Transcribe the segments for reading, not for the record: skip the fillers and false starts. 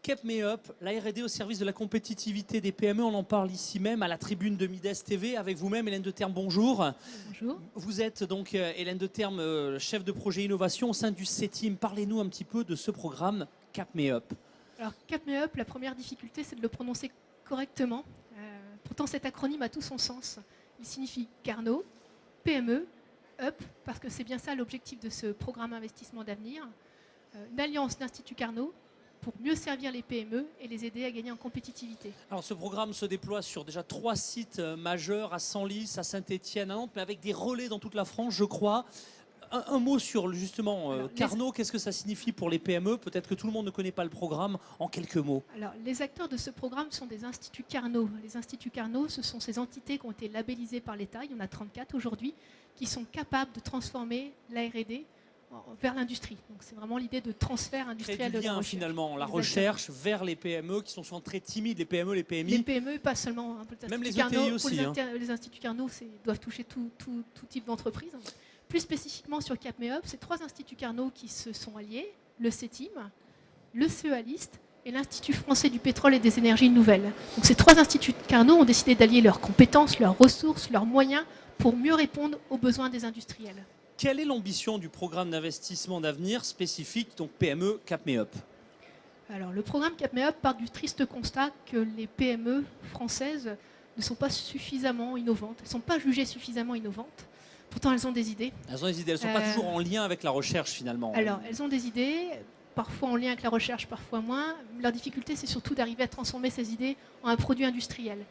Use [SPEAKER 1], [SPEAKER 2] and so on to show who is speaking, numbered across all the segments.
[SPEAKER 1] Cap Me Up, la R&D au service de la compétitivité des PME, on en parle ici même à la tribune de Mides TV avec vous-même, Hélène de Terme, bonjour.
[SPEAKER 2] Bonjour.
[SPEAKER 1] Vous êtes donc Hélène de Terme, chef de projet innovation au sein du CETIM. Parlez-nous un petit peu de ce programme Cap Me Up.
[SPEAKER 2] Alors Cap Me Up, la première difficulté, c'est de le prononcer correctement. Pourtant, cet acronyme a tout son sens. Il signifie Carnot, PME, Up, parce que c'est bien ça l'objectif de ce programme investissement d'avenir. Une alliance d'Institut Carnot pour mieux servir les PME et les aider à gagner en compétitivité.
[SPEAKER 1] Alors ce programme se déploie sur déjà 3 sites majeurs, à Senlis, à Saint-Étienne, à Nantes, mais avec des relais dans toute la France, je crois. Un mot sur justement Carnot, qu'est-ce que ça signifie pour les PME? Peut-être que tout le monde ne connaît pas le programme, en quelques mots.
[SPEAKER 2] Alors, les acteurs de ce programme sont des instituts Carnot. Les instituts Carnot, ce sont ces entités qui ont été labellisées par l'État, il y en a 34 aujourd'hui, qui sont capables de transformer la R&D vers l'industrie. Donc c'est vraiment l'idée de transfert industriel
[SPEAKER 1] du
[SPEAKER 2] de la
[SPEAKER 1] lien,
[SPEAKER 2] recherche.
[SPEAKER 1] finalement, la
[SPEAKER 2] Exactement.
[SPEAKER 1] recherche vers les PME qui sont souvent très timides, les PME, les PMI.
[SPEAKER 2] Les PME, pas seulement.
[SPEAKER 1] Même les
[SPEAKER 2] Carnot,
[SPEAKER 1] ETI aussi.
[SPEAKER 2] Les instituts Carnot doivent toucher tout type d'entreprise. Plus spécifiquement sur Cap Me Up, c'est 3 instituts Carnot qui se sont alliés, le CETIM, le CEALIST et l'Institut français du pétrole et des énergies nouvelles. Donc ces 3 instituts Carnot ont décidé d'allier leurs compétences, leurs ressources, leurs moyens pour mieux répondre aux besoins des industriels.
[SPEAKER 1] Quelle est l'ambition du programme d'investissement d'avenir spécifique, donc PME Cap Me Up?
[SPEAKER 2] Alors, le programme Cap Me Up part du triste constat que les PME françaises ne sont pas suffisamment innovantes, elles ne sont pas jugées suffisamment innovantes. Pourtant, elles ont des idées.
[SPEAKER 1] Elles ont des idées, elles ne sont pas toujours en lien avec la recherche finalement.
[SPEAKER 2] Alors, elles ont des idées, parfois en lien avec la recherche, parfois moins. Leur difficulté, c'est surtout d'arriver à transformer ces idées en un produit industriel.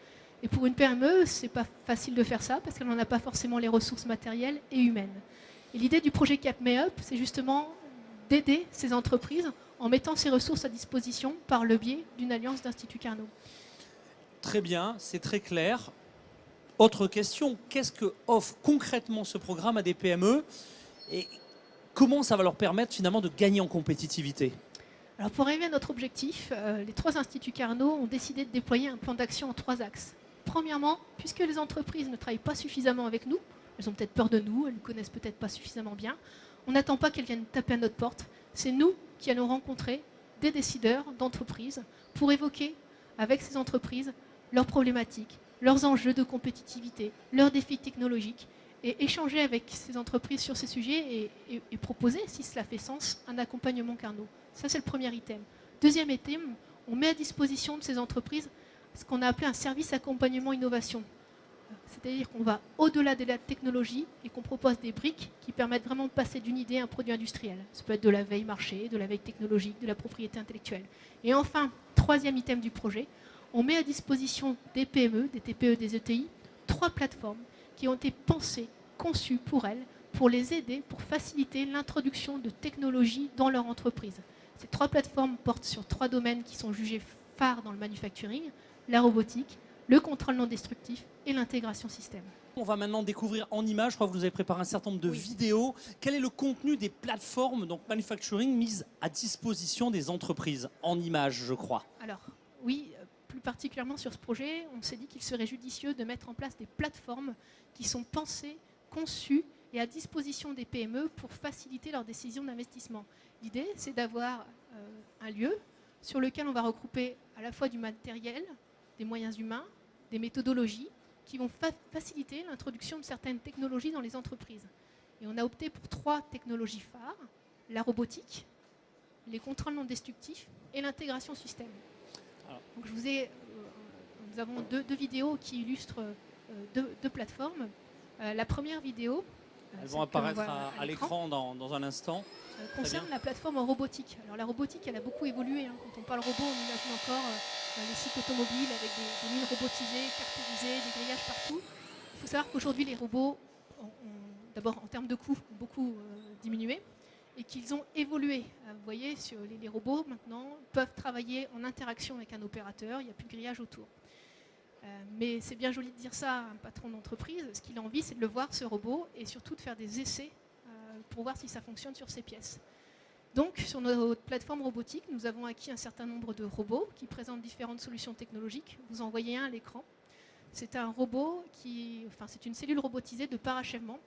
[SPEAKER 2] Et pour une PME, ce n'est pas facile de faire ça parce qu'elle n'en a pas forcément les ressources matérielles et humaines. Et l'idée du projet Cap Me Up, c'est justement d'aider ces entreprises en mettant ces ressources à disposition par le biais d'une alliance d'Institut Carnot.
[SPEAKER 1] Très bien, c'est très clair. Autre question, qu'est-ce que offre concrètement ce programme à des PME et comment ça va leur permettre finalement de gagner en compétitivité?
[SPEAKER 2] Alors pour arriver à notre objectif, les 3 instituts Carnot ont décidé de déployer un plan d'action en 3 axes. Premièrement, puisque les entreprises ne travaillent pas suffisamment avec nous, elles ont peut-être peur de nous, elles ne nous connaissent peut-être pas suffisamment bien, on n'attend pas qu'elles viennent taper à notre porte. C'est nous qui allons rencontrer des décideurs d'entreprises pour évoquer avec ces entreprises leurs problématiques, leurs enjeux de compétitivité, leurs défis technologiques et échanger avec ces entreprises sur ces sujets et proposer, si cela fait sens, un accompagnement Carnot. Ça, c'est le premier item. Deuxième item, on met à disposition de ces entreprises ce qu'on a appelé un service accompagnement innovation. C'est-à-dire qu'on va au-delà de la technologie et qu'on propose des briques qui permettent vraiment de passer d'une idée à un produit industriel. Ça peut être de la veille marché, de la veille technologique, de la propriété intellectuelle. Et enfin, troisième item du projet, on met à disposition des PME, des TPE, des ETI, 3 plateformes qui ont été pensées, conçues pour elles, pour les aider, pour faciliter l'introduction de technologies dans leur entreprise. Ces 3 plateformes portent sur 3 domaines qui sont jugés phares dans le manufacturing, la robotique, le contrôle non destructif et l'intégration système.
[SPEAKER 1] On va maintenant découvrir en images, je crois que vous avez préparé un certain nombre de vidéos. Quel est le contenu des plateformes donc manufacturing mises à disposition des entreprises en images, je crois?
[SPEAKER 2] Alors, oui, plus particulièrement sur ce projet, on s'est dit qu'il serait judicieux de mettre en place des plateformes qui sont pensées, conçues et à disposition des PME pour faciliter leurs décisions d'investissement. L'idée, c'est d'avoir un lieu sur lequel on va regrouper à la fois du matériel, des moyens humains, des méthodologies qui vont faciliter l'introduction de certaines technologies dans les entreprises. Et on a opté pour 3 technologies phares, la robotique, les contrôles non destructifs et l'intégration système. Donc nous avons deux vidéos qui illustrent 2 plateformes. La première vidéo,
[SPEAKER 1] elles vont apparaître à l'écran dans un instant.
[SPEAKER 2] Concerne la plateforme en robotique. Alors la robotique, elle a beaucoup évolué. Quand on parle robot, on imagine encore les sites automobiles avec des lignes robotisées, caractérisées, des grillages partout. Il faut savoir qu'aujourd'hui, les robots, d'abord en termes de coûts, ont beaucoup diminué et qu'ils ont évolué. Vous voyez, les robots maintenant peuvent travailler en interaction avec un opérateur, il n'y a plus de grillage autour. Mais c'est bien joli de dire ça à un patron d'entreprise. Ce qu'il a envie, c'est de le voir, ce robot, et surtout de faire des essais pour voir si ça fonctionne sur ses pièces. Donc, sur notre plateforme robotique, nous avons acquis un certain nombre de robots qui présentent différentes solutions technologiques. Vous en voyez un à l'écran. C'est un robot c'est une cellule robotisée de parachèvement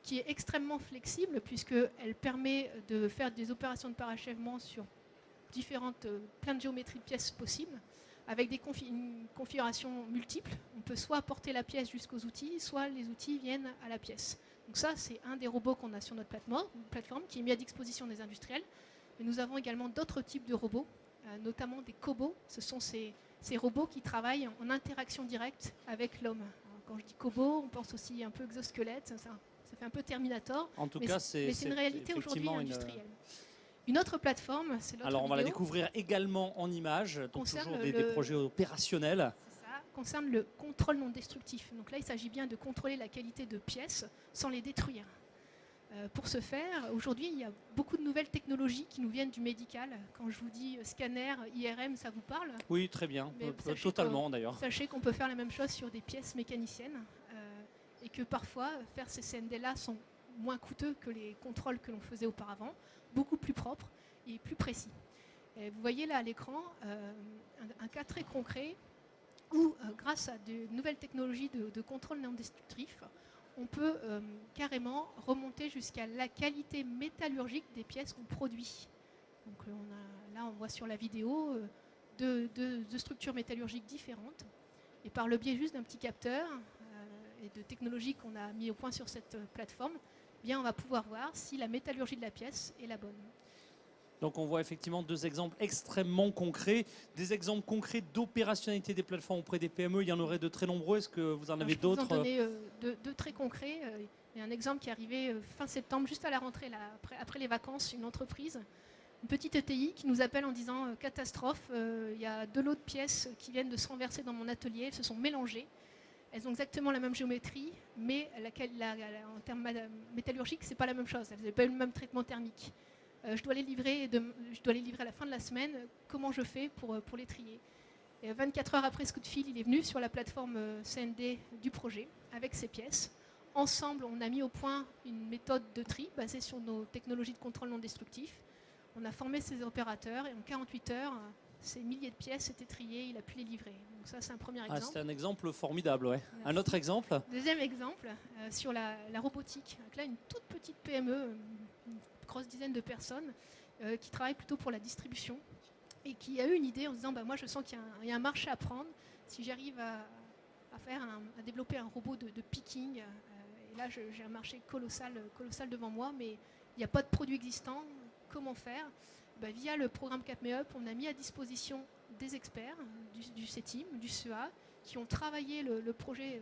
[SPEAKER 2] qui est extrêmement flexible puisqu'elle permet de faire des opérations de parachèvement sur plein de géométries de pièces possibles, avec une configuration multiple. On peut soit porter la pièce jusqu'aux outils, soit les outils viennent à la pièce. Donc ça, c'est un des robots qu'on a sur notre plateforme qui est mis à disposition des industriels. Mais nous avons également d'autres types de robots, notamment des cobots. Ce sont ces robots qui travaillent en interaction directe avec l'homme. Quand je dis cobot, on pense aussi un peu exosquelette, ça fait un peu Terminator.
[SPEAKER 1] En tout cas, c'est
[SPEAKER 2] une réalité aujourd'hui industrielle. Une autre plateforme, c'est l'autre
[SPEAKER 1] Alors, on va la
[SPEAKER 2] vidéo,
[SPEAKER 1] découvrir également en images, donc toujours des projets opérationnels.
[SPEAKER 2] C'est ça, concerne le contrôle non destructif. Donc là, il s'agit bien de contrôler la qualité de pièces sans les détruire. Pour ce faire, aujourd'hui, il y a beaucoup de nouvelles technologies qui nous viennent du médical. Quand je vous dis scanner, IRM, ça vous parle?
[SPEAKER 1] Oui, très bien, totalement d'ailleurs.
[SPEAKER 2] Sachez qu'on peut faire la même chose sur des pièces mécaniciennes et que parfois, faire ces CND-là sont moins coûteux que les contrôles que l'on faisait auparavant, beaucoup plus propres et plus précis. Et vous voyez là à l'écran un cas très concret où, grâce à de nouvelles technologies de contrôle non destructif, on peut carrément remonter jusqu'à la qualité métallurgique des pièces qu'on produit. Donc là, on voit sur la vidéo deux structures métallurgiques différentes. Et par le biais juste d'un petit capteur et de technologies qu'on a mis au point sur cette plateforme, eh bien, on va pouvoir voir si la métallurgie de la pièce est la bonne.
[SPEAKER 1] Donc on voit effectivement deux exemples extrêmement concrets, des exemples concrets d'opérationnalité des plateformes auprès des PME. Il y en aurait de très nombreux. Est-ce que vous en avez d'autres?
[SPEAKER 2] Je peux vous en donner deux très concrets. Il y a un exemple qui est arrivé fin septembre, juste à la rentrée, là, après les vacances, une entreprise, une petite ETI qui nous appelle en disant catastrophe, il y a deux lots de pièces qui viennent de se renverser dans mon atelier, elles se sont mélangées. Elles ont exactement la même géométrie, mais en termes métallurgiques, ce n'est pas la même chose. Elles n'avaient pas eu le même traitement thermique. Je dois les livrer à la fin de la semaine. Comment je fais pour les trier? Et 24 heures après ce coup de fil, il est venu sur la plateforme CND du projet avec ces pièces. Ensemble, on a mis au point une méthode de tri basée sur nos technologies de contrôle non destructif. On a formé ces opérateurs et en 48 heures, ces milliers de pièces étaient triées, il a pu les livrer. Donc ça, c'est un premier exemple.
[SPEAKER 1] C'est un exemple formidable, ouais. Un autre exemple?
[SPEAKER 2] Deuxième exemple, sur la robotique. Donc là, une toute petite PME, une grosse dizaine de personnes, qui travaillent plutôt pour la distribution et qui a eu une idée en se disant moi, je sens qu'il y a un marché à prendre. Si j'arrive à développer un robot de picking, et là, j'ai un marché colossal devant moi, mais il n'y a pas de produit existant. Comment faire? Via le programme CapMeUp, on a mis à disposition des experts du CETIM, du CEA, qui ont travaillé le projet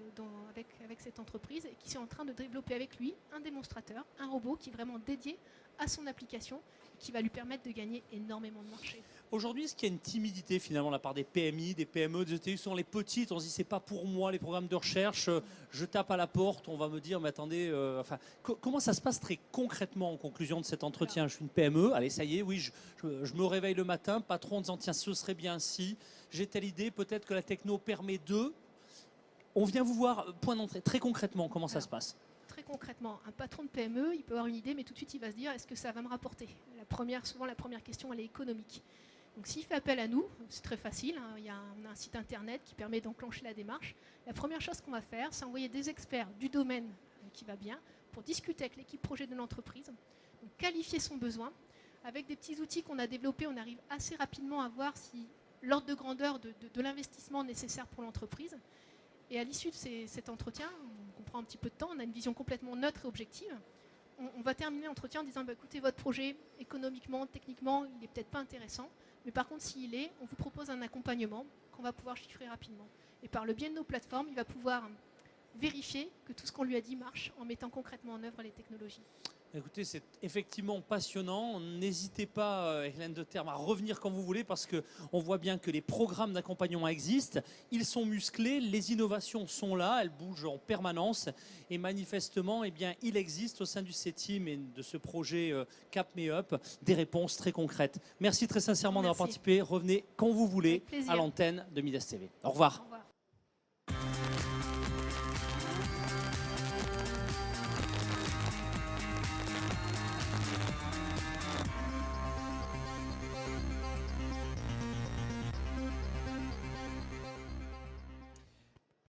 [SPEAKER 2] avec cette entreprise et qui sont en train de développer avec lui un démonstrateur, un robot qui est vraiment dédié à son application et qui va lui permettre de gagner énormément de marché.
[SPEAKER 1] Aujourd'hui, est-ce qu'il y a une timidité finalement de la part des PMI, des PME, des ETI, sont les petites? On se dit c'est pas pour moi les programmes de recherche, je tape à la porte, on va me dire mais attendez, comment ça se passe très concrètement en conclusion de cet entretien? Je suis une PME, allez ça y est, oui, je me réveille le matin, patron en disant tiens ce serait bien si j'ai telle idée, peut-être que la techno permet de. On vient vous voir, point d'entrée, très concrètement, comment ça se passe?
[SPEAKER 2] Très concrètement, un patron de PME, il peut avoir une idée, mais tout de suite il va se dire est-ce que ça va me rapporter? Souvent la première question elle est économique. Donc s'il fait appel à nous, c'est très facile, hein, on a un site internet qui permet d'enclencher la démarche. La première chose qu'on va faire, c'est envoyer des experts du domaine qui va bien pour discuter avec l'équipe projet de l'entreprise, donc qualifier son besoin. Avec des petits outils qu'on a développés, on arrive assez rapidement à voir si l'ordre de grandeur de l'investissement nécessaire pour l'entreprise. Et à l'issue de cet entretien, on prend un petit peu de temps, on a une vision complètement neutre et objective. On va terminer l'entretien en disant écoutez, votre projet, économiquement, techniquement, il n'est peut-être pas intéressant, mais par contre, s'il est, on vous propose un accompagnement qu'on va pouvoir chiffrer rapidement. Et par le biais de nos plateformes, il va pouvoir vérifier que tout ce qu'on lui a dit marche en mettant concrètement en œuvre les technologies.
[SPEAKER 1] Écoutez, c'est effectivement passionnant. N'hésitez pas, Hélène de Terme, à revenir quand vous voulez parce qu'on voit bien que les programmes d'accompagnement existent. Ils sont musclés, les innovations sont là, elles bougent en permanence. Et manifestement, eh bien, il existe au sein du CETIM et de ce projet CapMeUp des réponses très concrètes. Merci très sincèrement d'avoir participé. Revenez quand vous voulez à l'antenne de Midas TV. Au revoir.